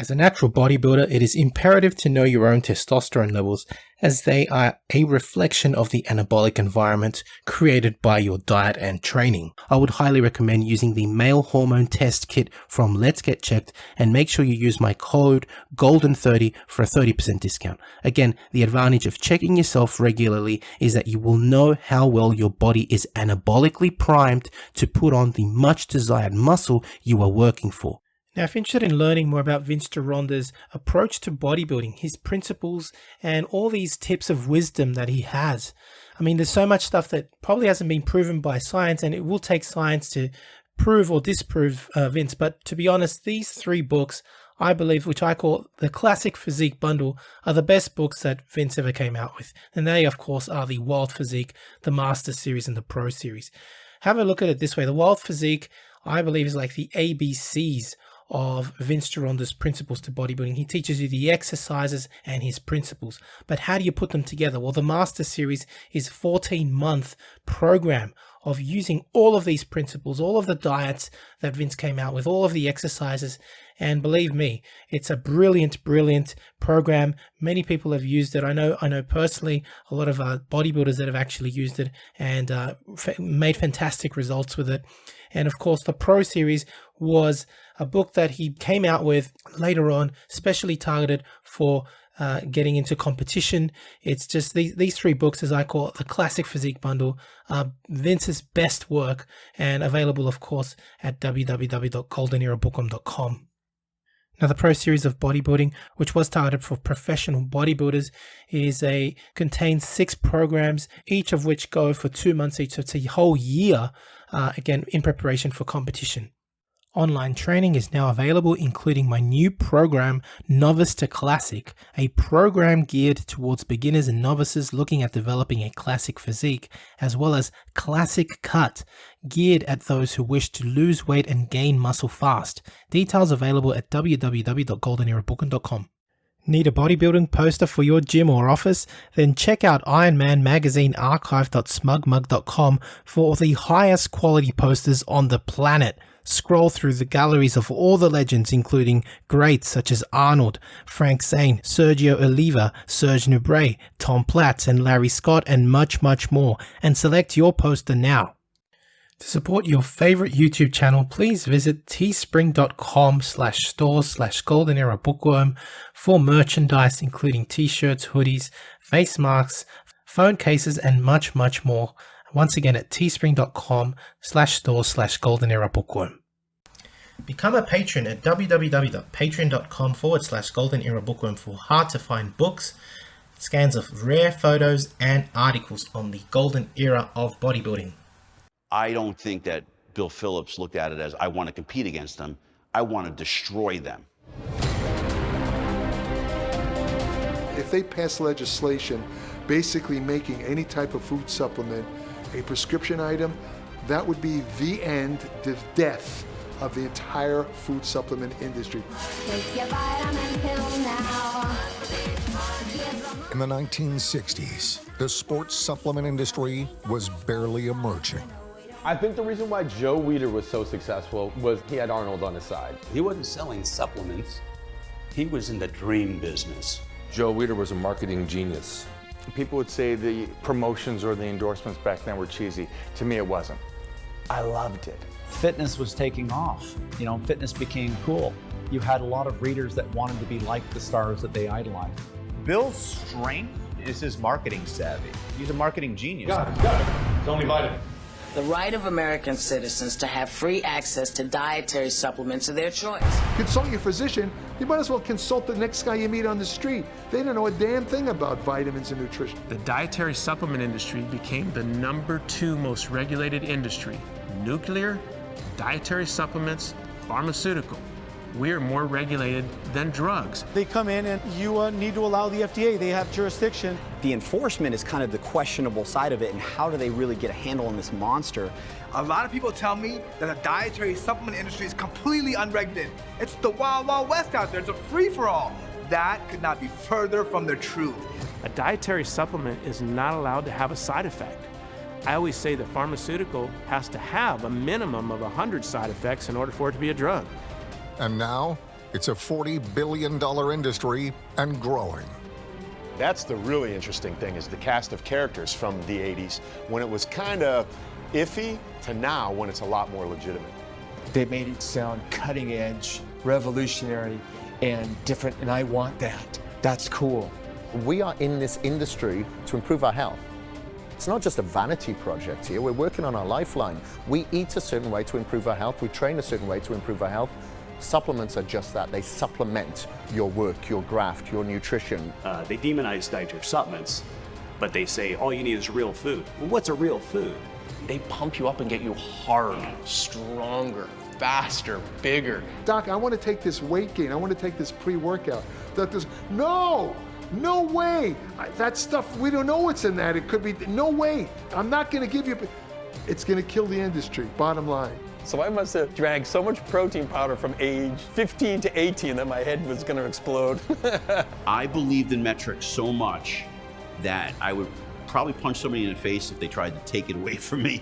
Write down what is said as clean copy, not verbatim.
As a natural bodybuilder, it is imperative to know your own testosterone levels, as they are a reflection of the anabolic environment created by your diet and training. I would highly recommend using the male hormone test kit from Let's Get Checked, and make sure you use my code GOLDEN30 for a 30% discount. Again, the advantage of checking yourself regularly is that you will know how well your body is anabolically primed to put on the much desired muscle you are working for. Now, if you're interested in learning more about Vince Gironda's approach to bodybuilding, his principles, and all these tips of wisdom that he has, I mean, there's so much stuff that probably hasn't been proven by science, and it will take science to prove or disprove Vince. But to be honest, these 3 books, I believe, which I call the Classic Physique Bundle, are the best books that Vince ever came out with. And they, of course, are the Wild Physique, the Master Series, and the Pro Series. Have a look at it this way. The Wild Physique, I believe, is like the ABCs of Vince Gironda's principles to bodybuilding. He teaches you the exercises and his principles, but how do you put them together? Well, the Master Series is a 14-month program of using all of these principles, all of the diets that Vince came out with, all of the exercises, and believe me, it's a brilliant program. Many people have used it. I know personally a lot of bodybuilders that have actually used it and made fantastic results with it. And of course, the Pro Series was a book that he came out with later on, specially targeted for getting into competition. It's just these 3 books, as I call it, the Classic Physique Bundle, Vince's best work, and available, of course, at www.goldenerabookworm.com. Now, the Pro Series of Bodybuilding, which was targeted for professional bodybuilders, contains 6 programs, each of which go for 2 months each. So it's a whole year, again, in preparation for competition. Online training is now available, including my new program, Novice to Classic, a program geared towards beginners and novices looking at developing a classic physique, as well as Classic Cut, geared at those who wish to lose weight and gain muscle fast. Details available at www.goldenerabookworm.com. Need a bodybuilding poster for your gym or office? Then check out Iron Man Magazine archive.smugmug.com for the highest quality posters on the planet. Scroll through the galleries of all the legends, including greats such as Arnold, Frank Zane, Sergio Oliva, Serge Nubret, Tom Platz, and Larry Scott, and much more, and select your poster now. To support your favorite YouTube channel, please visit teespring.com/store/goldenerabookworm for merchandise, including t-shirts, hoodies, face masks, phone cases, and much more. Once again at teespring.com/store/goldenerabookworm. Become a patron at www.patreon.com/goldenerabookworm for hard to find books, scans of rare photos, and articles on the golden era of bodybuilding. I don't think that Bill Phillips looked at it as, I want to compete against them. I want to destroy them. If they pass legislation basically making any type of food supplement a prescription item, that would be the end, the death of the entire food supplement industry. Take your vitamin pill now. In the 1960s, the sports supplement industry was barely emerging. I think the reason why Joe Weider was so successful was he had Arnold on his side. He wasn't selling supplements. He was in the dream business. Joe Weider was a marketing genius. People would say the promotions or the endorsements back then were cheesy. To me, it wasn't. I loved it. Fitness was taking off. You know, fitness became cool. You had a lot of readers that wanted to be like the stars that they idolized. Bill's strength is his marketing savvy. He's a marketing genius. Got it. It's only vitamin. The right of American citizens to have free access to dietary supplements of their choice. Consult your physician. You might as well consult the next guy you meet on the street. They don't know a damn thing about vitamins and nutrition. The dietary supplement industry became the #2 most regulated industry. Nuclear, dietary supplements, pharmaceutical. We're more regulated than drugs. They come in and you need to allow the FDA. They have jurisdiction. The enforcement is kind of the questionable side of it, and how do they really get a handle on this monster? A lot of people tell me that the dietary supplement industry is completely unregulated. It's the wild, wild west out there. It's a free-for-all. That could not be further from the truth. A dietary supplement is not allowed to have a side effect. I always say the pharmaceutical has to have a minimum of 100 side effects in order for it to be a drug. And now, It's a $40 billion industry and growing. That's the really interesting thing, is the cast of characters from the 80s, when it was kind of iffy, to now when it's a lot more legitimate. They made it sound cutting edge, revolutionary, and different, and I want that. That's cool. We are in this industry to improve our health. It's not just a vanity project here. We're working on our lifeline. We eat a certain way to improve our health. We train a certain way to improve our health. Supplements are just that. They supplement your work, your graft, your nutrition. They demonize dietary supplements, but they say all you need is real food. Well, what's a real food? They pump you up and get you hard, stronger, faster, bigger. Doc, I want to take this weight gain. I want to take this pre-workout. No way. That stuff, we don't know what's in that. It could be, no way. I'm not going to give you, it's going to kill the industry, bottom line. So I must have drank so much protein powder from age 15 to 18 that my head was going to explode. I believed in metrics so much that I would probably punch somebody in the face if they tried to take it away from me.